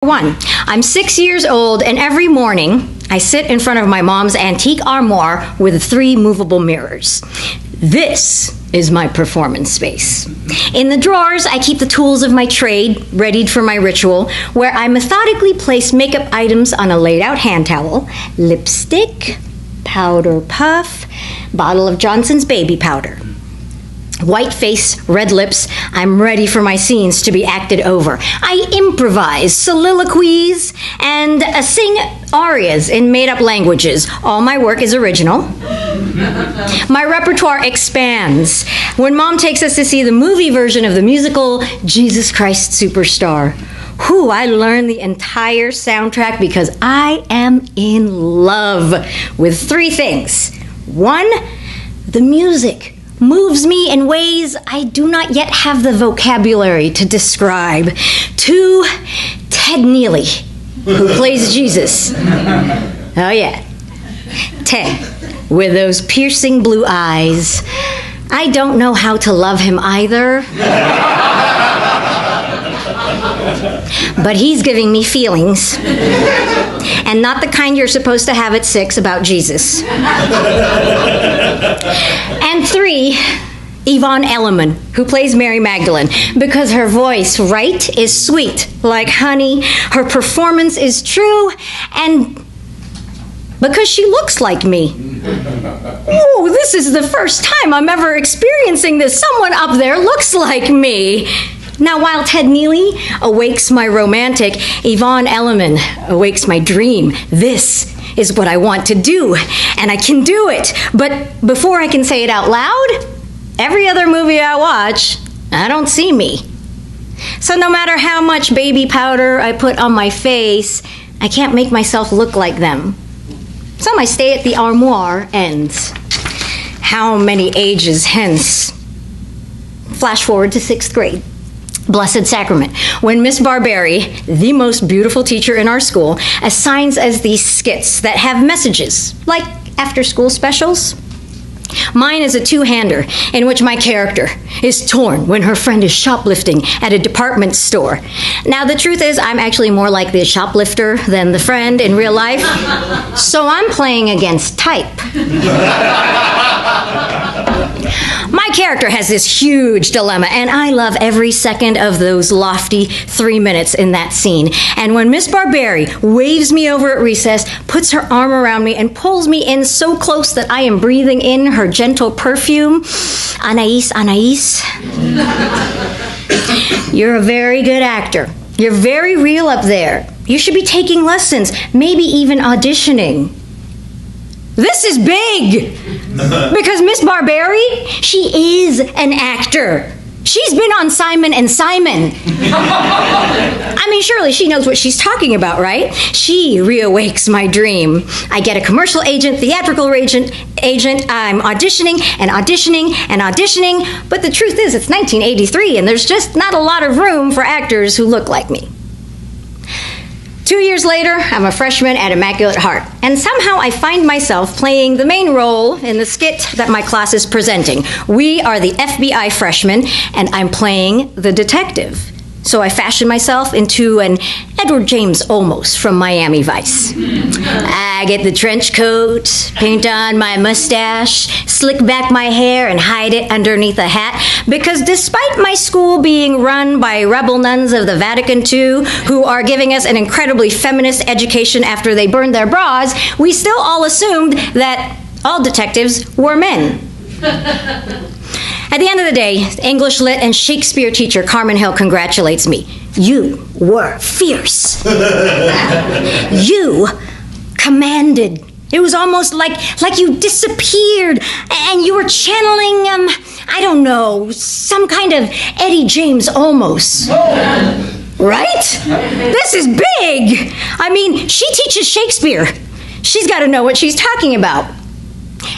1. I'm 6 years old, and every morning I sit in front of my mom's antique armoire with 3 movable mirrors. This is my performance space. In the drawers, I keep the tools of my trade, readied for my ritual, where I methodically place makeup items on a laid-out hand towel, lipstick, powder puff, bottle of Johnson's baby powder. White face, red lips, I'm ready for my scenes to be acted over. I improvise, soliloquies, and sing arias in made-up languages. All my work is original. My repertoire expands. When Mom takes us to see the movie version of the musical Jesus Christ Superstar, I learned the entire soundtrack because I am in love with 3 things. 1, the music moves me in ways I do not yet have the vocabulary to describe. 2, Ted Neely, who plays Jesus. Oh yeah, Ted, with those piercing blue eyes. I don't know how to love him either. But he's giving me feelings. And not the kind you're supposed to have at 6 about Jesus. And 3, Yvonne Elliman, who plays Mary Magdalene, because her voice, right, is sweet, like honey, her performance is true, and because she looks like me. Oh, this is the first time I'm ever experiencing this. Someone up there looks like me. Now, while Ted Neely awakes my romantic, Yvonne Elliman awakes my dream. This is what I want to do, and I can do it. But before I can say it out loud, every other movie I watch, I don't see me. So no matter how much baby powder I put on my face, I can't make myself look like them. So my stay at the armoire ends. How many ages hence? Flash forward to 6th grade. Blessed Sacrament, when Miss Barberry, the most beautiful teacher in our school, assigns us these skits that have messages, like after-school specials. Mine is a 2-hander in which my character is torn when her friend is shoplifting at a department store. Now, the truth is, I'm actually more like the shoplifter than the friend in real life, so I'm playing against type. My character has this huge dilemma, and I love every second of those lofty 3 minutes in that scene. And when Miss Barberry waves me over at recess, puts her arm around me, and pulls me in so close that I am breathing in her gentle perfume, Anais, Anais, you're a very good actor. You're very real up there. You should be taking lessons, maybe even auditioning. This is big, because Miss Barberry, she is an actor. She's been on Simon and Simon. I mean, surely she knows what she's talking about, right? She reawakes my dream. I get a commercial agent, theatrical agent. I'm auditioning and auditioning and auditioning. But the truth is, it's 1983, and there's just not a lot of room for actors who look like me. 2 years later, I'm a freshman at Immaculate Heart, and somehow I find myself playing the main role in the skit that my class is presenting. We are the FBI freshmen, and I'm playing the detective. So I fashion myself into an Edward James Olmos from Miami Vice. I get the trench coat, paint on my mustache, slick back my hair, and hide it underneath a hat, because despite my school being run by rebel nuns of the Vatican II, who are giving us an incredibly feminist education after they burned their bras, we still all assumed that all detectives were men. At the end of the day, English Lit and Shakespeare teacher Carmen Hill congratulates me. You were fierce. You commanded. It was almost like you disappeared and you were channeling, I don't know, some kind of Eddie James Olmos. Right? This is big. I mean, she teaches Shakespeare. She's got to know what she's talking about.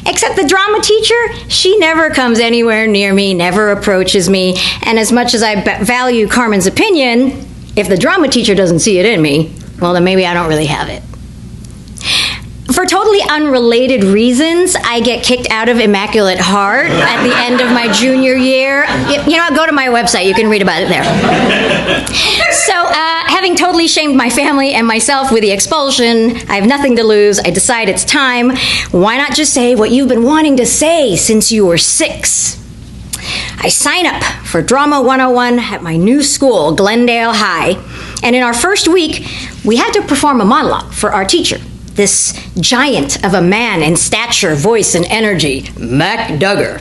Except the drama teacher, she never comes anywhere near me, never approaches me, and as much as I value Carmen's opinion, if the drama teacher doesn't see it in me, well, then maybe I don't really have it. For For totally unrelated reasons, I get kicked out of Immaculate Heart at the end of my junior year. You know what? Go to my website. You can read about it there. So, having totally shamed my family and myself with the expulsion, I have nothing to lose. I decide it's time. Why not just say what you've been wanting to say since you were 6? I sign up for Drama 101 at my new school, Glendale High. And in our first week, we had to perform a monologue for our teacher, this giant of a man in stature, voice, and energy, Mac Duggar.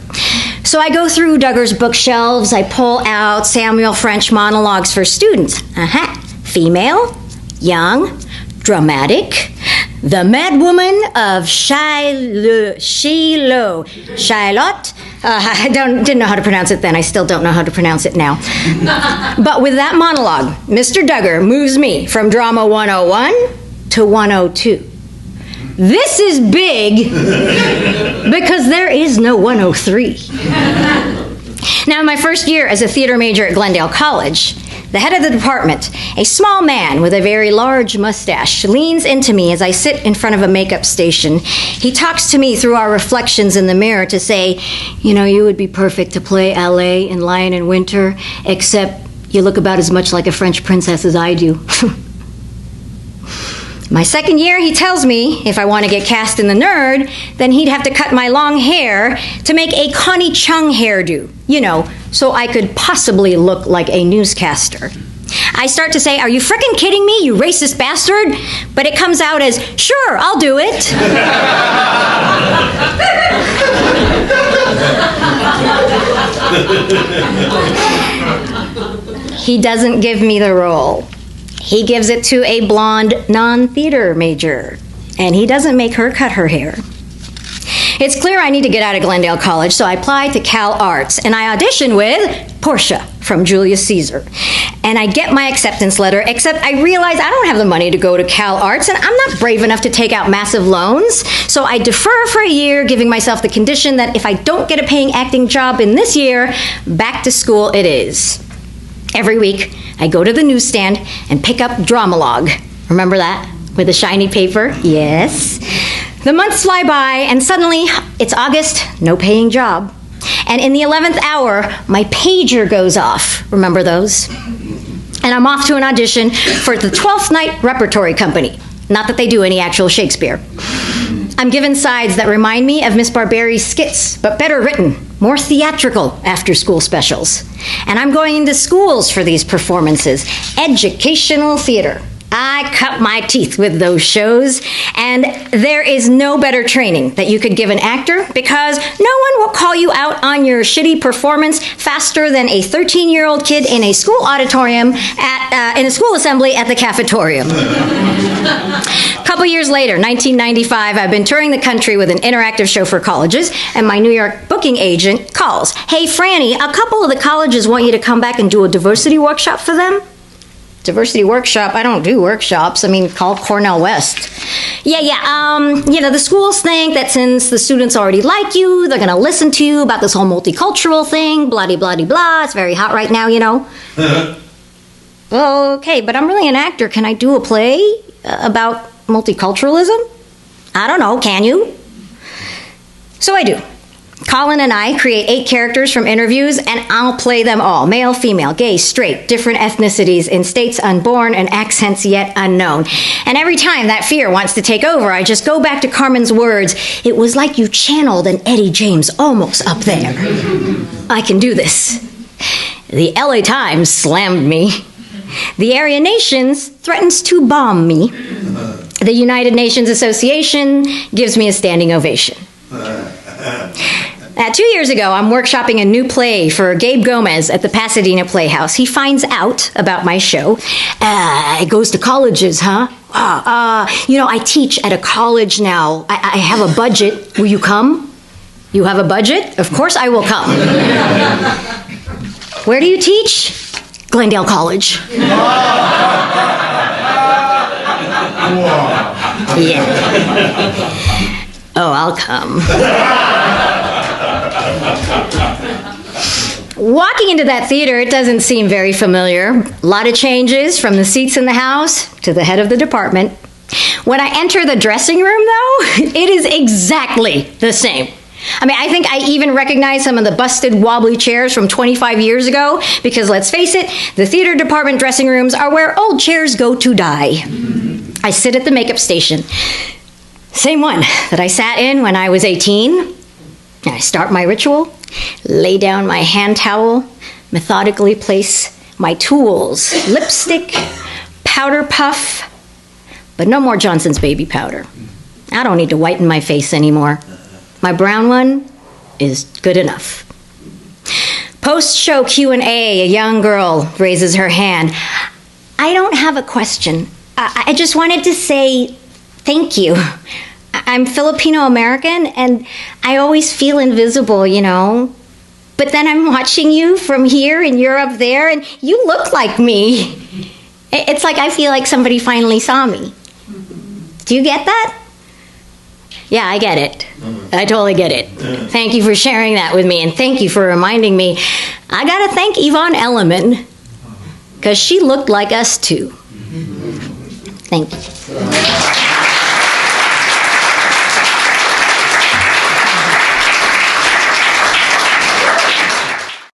So I go through Duggar's bookshelves. I pull out Samuel French monologues for students. Female, young, dramatic, the mad woman of Shiloh. Shiloh. I didn't know how to pronounce it then. I still don't know how to pronounce it now. But with that monologue, Mr. Duggar moves me from Drama 101 to 102. This is big because there is no 103. Now, in my first year as a theater major at Glendale College, the head of the department, a small man with a very large mustache, leans into me as I sit in front of a makeup station. He talks to me through our reflections in the mirror to say, you know, you would be perfect to play Allée in Lion in Winter, except you look about as much like a French princess as I do. My second year, he tells me if I want to get cast in The Nerd, then he'd have to cut my long hair to make a Connie Chung hairdo, you know, so I could possibly look like a newscaster. I start to say, are you frickin' kidding me, you racist bastard? But it comes out as, sure, I'll do it. He doesn't give me the role. He gives it to a blonde non-theater major, and he doesn't make her cut her hair. It's clear I need to get out of Glendale College, so I apply to Cal Arts, and I audition with Portia from Julius Caesar. And I get my acceptance letter, except I realize I don't have the money to go to Cal Arts, and I'm not brave enough to take out massive loans. So I defer for a year, giving myself the condition that if I don't get a paying acting job in this year, back to school it is. Every week, I go to the newsstand and pick up Dramalogue. Remember that? With the shiny paper? Yes. The months fly by, and suddenly, it's August, no paying job. And in the 11th hour, my pager goes off. Remember those? And I'm off to an audition for the 12th Night Repertory Company. Not that they do any actual Shakespeare. I'm given sides that remind me of Miss Barberry's skits, but better written, more theatrical after-school specials. And I'm going into schools for these performances, educational theater. I cut my teeth with those shows, and there is no better training that you could give an actor because no one will call you out on your shitty performance faster than a 13-year-old kid in a school auditorium in a school assembly at the cafetorium. A couple years later, 1995, I've been touring the country with an interactive show for colleges, and my New York booking agent calls. Hey, Franny, a couple of the colleges want you to come back and do a diversity workshop for them. Diversity workshop? I don't do workshops. I mean, call Cornell West. You know, the schools think that since the students already like you, they're going to listen to you about this whole multicultural thing, blah-de-blah-de-blah. It's very hot right now, you know. Well, okay, but I'm really an actor. Can I do a play about multiculturalism? I don't know, can you? So I do. Colin and I create 8 characters from interviews, and I'll play them all. Male, female, gay, straight, different ethnicities in states unborn and accents yet unknown. And every time that fear wants to take over, I just go back to Carmen's words. It was like you channeled an Eddie James almost up there. I can do this. The LA Times slammed me. The Aryan Nations threatens to bomb me. The United Nations Association gives me a standing ovation. 2 years ago, I'm workshopping a new play for Gabe Gomez at the Pasadena Playhouse. He finds out about my show. It goes to colleges, huh? You know, I teach at a college now. I have a budget. Will you come? You have a budget? Of course I will come. Where do you teach? Glendale College. Yeah. Oh, I'll come. Walking into that theater, it doesn't seem very familiar. A lot of changes from the seats in the house to the head of the department. When I enter the dressing room, though, it is exactly the same. I mean, I think I even recognize some of the busted, wobbly chairs from 25 years ago, because let's face it, the theater department dressing rooms are where old chairs go to die. I sit at the makeup station, same one that I sat in when I was 18. I start my ritual, lay down my hand towel, methodically place my tools, lipstick, powder puff, but no more Johnson's baby powder. I don't need to whiten my face anymore. My brown one is good enough. Post-show Q&A, a young girl raises her hand. I don't have a question. I just wanted to say thank you. I'm Filipino-American, and I always feel invisible, you know. But then I'm watching you from here, and you're up there, and you look like me. It's like I feel like somebody finally saw me. Do you get that? Yeah, I get it. I totally get it. Thank you for sharing that with me, and thank you for reminding me. I gotta thank Yvonne Elliman, because she looked like us too. Thank you.